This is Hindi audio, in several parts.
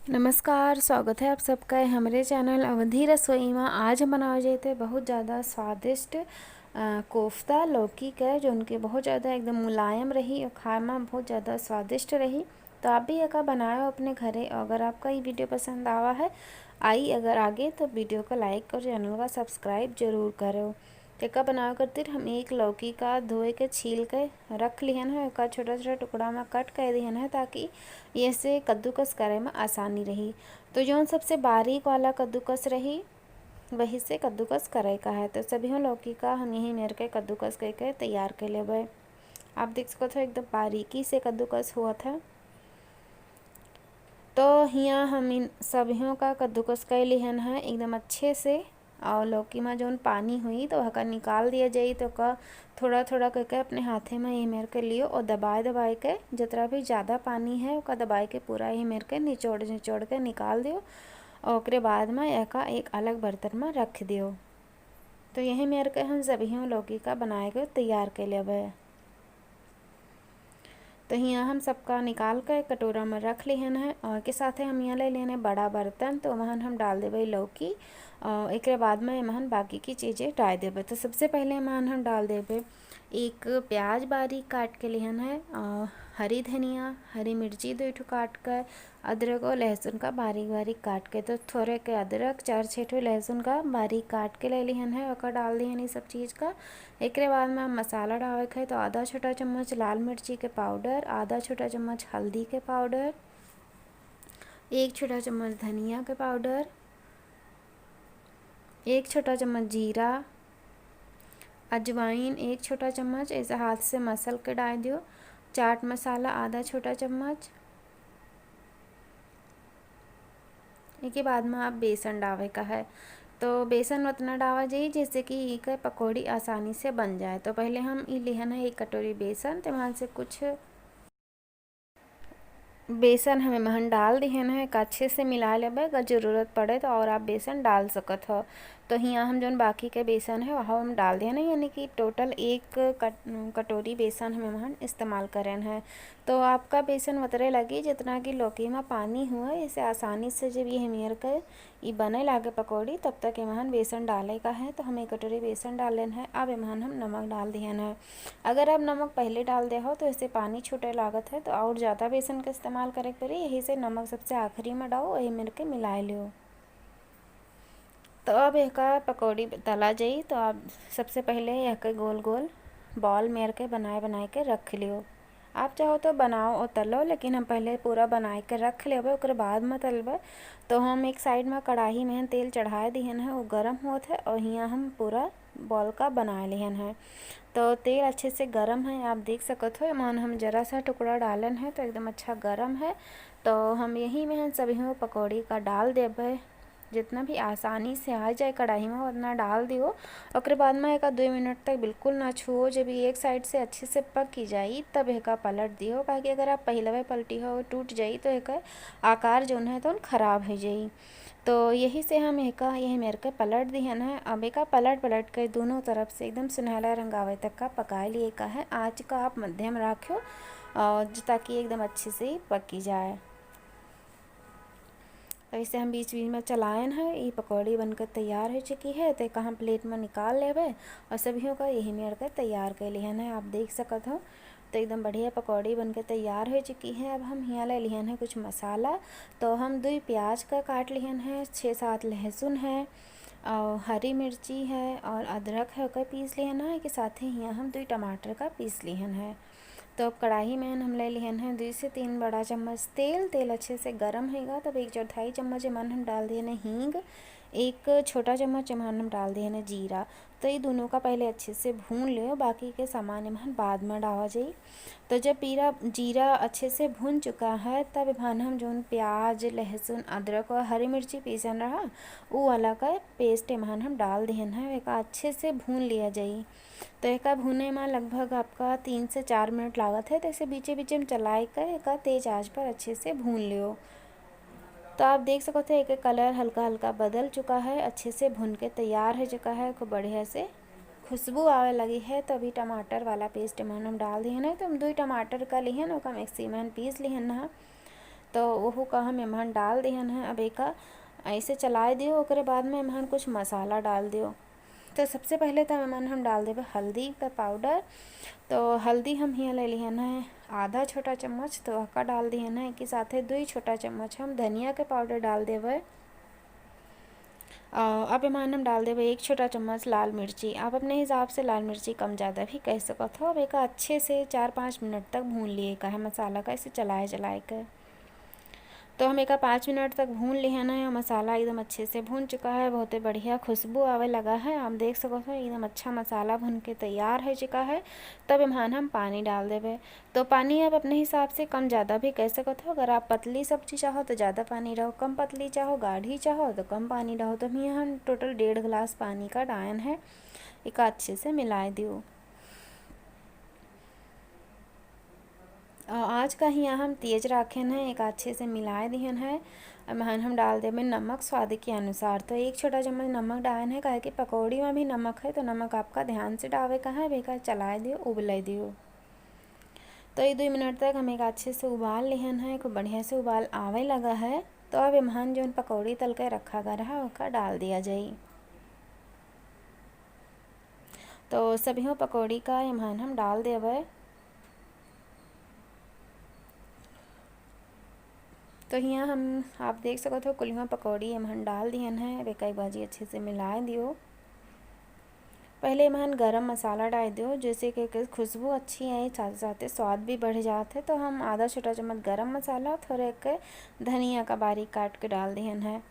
नमस्कार, स्वागत है आप सबका हमारे चैनल अवधि रसोई में। आज हम बनाए जाए थे बहुत ज़्यादा स्वादिष्ट कोफ्ता लौकी का, जो उनके बहुत ज़्यादा एकदम मुलायम रही और खाए में बहुत ज़्यादा स्वादिष्ट रही। तो आप भी एक बनाओ अपने घरे। अगर आपका ये वीडियो पसंद आवा है अगर आगे तो वीडियो को लाइक और चैनल का सब्सक्राइब जरूर करो। टेका बनावे खातिर हम एक लौकी का धोए के छील के रख लिहन है, का छोटा छोटा टुकड़ा में कट कर दिहन है ताकि ये से कद्दूकस करे में आसानी रही। तो जौन सबसे बारीक वाला कद्दूकस रही वही से कद्दूकस करे का है। तो सभी लौकी का हम यही मेर के कद्दूकस करके तैयार कर लेबे। आप देख सकते हो एकदम बारीकी से कद्दूकस हुआ था। तो यहाँ हम इन सभियों का कद्दूकस कर लिहन है एकदम अच्छे से। और लौकी में जौन पानी हुई तो वह निकाल दिया जाई। तो का थोड़ा थोड़ा करके अपने हाथे में ये मेर के लियो और दबाए दबाए के जितना भी ज़्यादा पानी है उसका दबाए के पूरा ये मेर के निचोड़ निचोड़ के निकाल दियो। और उसके बाद में एक अलग बर्तन में रख दियो। तो यही मेर के हम सभी लौकी का बनाए के तैयार कर लेबे। तो यहाँ हम सबका निकाल कर कटोरा में रख लिहन है और के साथ हम यहाँ ले लेने बड़ा बर्तन। तो वहाँ हम डाल देवे लौकी और एक बाद में एमहन बाकी की चीज़ें डाल देवे। तो सबसे पहले एमहन हम डाल देवे एक प्याज बारीक काट के लिहन है, हरी धनिया हरी मिर्ची 2 ठो काट कर, अदरक और लहसुन का बारीक बारीक काट के। तो थोड़े के अदरक 4-6 ठो लहसुन का बारीक काट के ले लिहन है और डाल दिहन ये सब चीज़ का। एक बाद में हम मसाला डाले है तो आधा छोटा चम्मच लाल मिर्ची के पाउडर, आधा छोटा चम्मच हल्दी के पाउडर, 1 छोटा चम्मच धनिया के पाउडर, 1 छोटा चम्मच जीरा, अजवाइन 1 छोटा चम्मच ऐसे हाथ से मसल के डाल दियो, चाट मसाला आधा छोटा चम्मच। एक बाद में आप बेसन डावे का है। तो बेसन उतना डावा जाइए जैसे कि एक पकौड़ी आसानी से बन जाए। तो पहले हम ये लिहन है 1 कटोरी बेसन, तो वहाँ से कुछ बेसन हमें महन डाल दिहन है, अच्छे से मिला लेबे। अगर ज़रूरत पड़े तो और आप बेसन डाल सकत हो। तो यहाँ हम जो बाकी के बेसन है वह हम डाल देना, यानी कि टोटल 1 कटोरी बेसन हमें महन इस्तेमाल करें है। तो आपका बेसन उतरे लगी जितना कि लौकी में पानी हुआ, इसे आसानी से जब ये हमें कर ये बने लागे पकौड़ी तब तक एमहन बेसन डाले का है। तो हम 1 कटोरी बेसन डाल लेना है। अब एमहन हम नमक डाल दिहन है। अगर आप नमक पहले डाल दे हो तो इससे पानी छूटे लागत है, तो और ज़्यादा बेसन का इस्तेमाल करे पड़ी। यही से नमक सबसे आखिरी में डालो, वही मिल के मिला लियो। तो अब एक पकौड़ी तला जाई। तो आप सबसे पहले एक गोल गोल बॉल मेर के बनाए के रख लियो। आप चाहो तो बनाओ और तलो, लेकिन हम पहले पूरा बनाए के रख लेबे उसके बाद में तलबे। तो हम एक साइड में कढ़ाई में तेल चढ़ाए दिहन है, वो गर्म होत है और यहाँ हम पूरा बॉल का बना लिहन है। तो तेल अच्छे से गर्म है, आप देख सकते हो। मान हम जरा सा टुकड़ा डालन है तो एकदम अच्छा गर्म है। तो हम यही में सभी पकौड़ी का डाल देबे। जितना भी आसानी से आ जाए कढ़ाई में उतना डाल दियो। और बाद में 1-2 मिनट तक बिल्कुल ना छुओ। जब ये एक साइड से अच्छे से पक जाई तब एक पलट दियो, ताकि अगर आप पहले पलटी हो टूट जाई तो एक आकार जो है तो खराब हो जाई। तो यही से हम यही मेरे के पलट दिहन है। अब एक पलट पलट कर दोनों तरफ से एकदम सुनहरा रंग आवे तक का पका लिए का है। आँच का आप मध्यम रखो और ताकि एकदम अच्छे से पकी जाए। तो इसे हम बीच बीच में चलाएन है। ये पकौड़ी बनकर तैयार हो चुकी है। तो एक हम प्लेट में निकाल लेबे और सभी का यही मेर कर तैयार कर लिहन है। आप देख सकत हो। तो एकदम बढ़िया पकौड़ी बनकर तैयार हो चुकी है। अब हम यहाँ ले लिहन है कुछ मसाला। तो हम 2 प्याज का काट लिहन है, 6-7 लहसुन है और हरी मिर्ची है और अदरक है ओकर पीस लिहन है। के साथ ही यहाँ हम 2 टमाटर का पीस लिहन है। तो अब कढ़ाई में हम ले लिहन है 2 से 3 बड़ा चम्मच तेल। तेल अच्छे से गर्म होगा तब 1/4 चम्मच एमन हम डाल दिए न हींग, 1 छोटा चम्मच एमन हम डाल दिए न जीरा। तो ये दोनों का पहले अच्छे से भून लियो, बाकी के सामान एमन बाद में डाला जाई। तो जब जीरा अच्छे से भून चुका है तब एमन हम जो प्याज लहसुन अदरक और हरी मिर्ची पीसन रहा वो वाला का पेस्ट एमन हम डाल दिहन है। एक अच्छे से भून लिया जाई। तो एक भुने में लगभग आपका 3 से 4 मिनट लागत है। तो इसे बीचे बीचे में चलाए कर एक तेज आंच पर अच्छे से भून लियो। तो आप देख सकते हो एक कलर हल्का हल्का बदल चुका है, अच्छे से भुन के तैयार हो चुका है। खूब बढ़िया से खुशबू आवे लगी है। तो अभी टमाटर वाला पेस्ट हम डाल दिए ना। तो हम 2 टमाटर का लिहन और मिक्सी में पीस लिहन ना। तो वह का हम एमहन डाल दिहन है। अब एक ऐसे चलाए दियो, ओकरे बाद में एमहन कुछ मसाला डाल दियो। तो सबसे पहले तो एमन हम डाल देवे हल्दी का पाउडर। तो हल्दी हम हियाँ ले लिहन है आधा छोटा चम्मच, तो हक्का डाल दिहन है कि साथे 2 छोटा चम्मच हम धनिया के पाउडर डाल देवे। अब एमान हम डाल देवे 1 छोटा चम्मच लाल मिर्ची। आप अपने हिसाब से लाल मिर्ची कम ज़्यादा भी कह सकत हो। अब एक अच्छे से 4-5 मिनट तक भून लिए का है मसाला का, ऐसे चलाए चलाए कर। तो हम एक 5 मिनट तक भून लिहन है। मसाला एकदम अच्छे से भून चुका है, बहुत ही बढ़िया खुशबू आवे लगा है। आप देख सको हो एकदम अच्छा मसाला भून के तैयार हो चुका है। तब एमान हम पानी डाल देवे। तो पानी आप अपने हिसाब से कम ज़्यादा भी कह सकते हो। अगर आप पतली सब्जी चाहो तो ज़्यादा पानी रहो, कम पतली चाहो गाढ़ी चाहो तो कम पानी रहो। तो यहाँ हम टोटल 1.5 गिलास पानी का डायन है, एक अच्छे से मिला दियो। आज का यहाँ हम तेज राखेन है, एक अच्छे से मिलाए दिहन है। अब हम डाल देवे नमक स्वाद के अनुसार। तो 1 छोटा चम्मच नमक डालन है, काहे कि पकौड़ी में भी नमक है, तो नमक आपका ध्यान से डाले का है। बेकार चलाए दियो, उबले दियो। तो ये 2 मिनट तक हम एक अच्छे से उबाल लिहन है, खूब बढ़िया से उबाल आवे लगा है। तो अब एमहन जो पकौड़ी तल के रखा गया है उसका डाल दिया जाए। तो सभी पकौड़ी का एमहन हम डाल देवे। तो यहाँ हम आप देख सकते हो कुलिया पकौड़ी एमहन डाल दिहन है। अब एक बाजी अच्छे से मिला दियो। पहले एमहन गरम मसाला डाल दियो, जैसे कि खुशबू अच्छी आई, साथ साथ स्वाद भी बढ़ जाते। तो हम आधा छोटा चम्मच गरम मसाला, थोड़ा एक धनिया का बारीक काट के डाल दिहन है।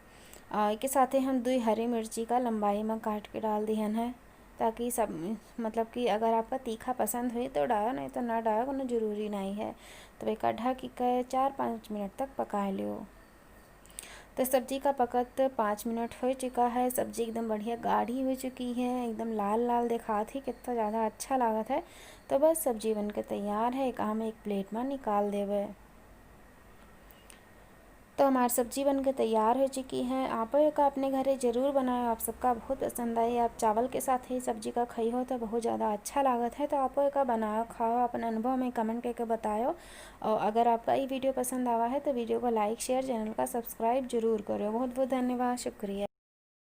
के साथ हम 2 हरी मिर्ची का लंबाई में काट के डाल दिहन है, ताकि सब मतलब कि अगर आपका तीखा पसंद हुई तो डालो, नहीं तो ना डालो, कोनो ज़रूरी नहीं है। तो एक ढक के 4-5 मिनट तक पका लियो। तो सब्जी का पकत 5 मिनट हो चुका है। सब्जी एकदम बढ़िया गाढ़ी हो चुकी है, एकदम लाल लाल दिखात ही कितना ज़्यादा अच्छा लागत है। तो बस सब्जी बनके तैयार है, हम एक प्लेट में निकाल देवे। तो हमारी सब्जी बनके तैयार हो चुकी है। आप का अपने घरे ज़रूर बनाओ, आप सबका बहुत पसंद आए। आप चावल के साथ ही सब्जी का खाई हो तो बहुत ज़्यादा अच्छा लागत है। तो आप का बनाओ, खाओ, अपना अनुभव में कमेंट करके बताओ। और अगर आपका ये वीडियो पसंद आवा है तो वीडियो को लाइक शेयर, चैनल का सब्सक्राइब जरूर करो। बहुत बहुत धन्यवाद, शुक्रिया।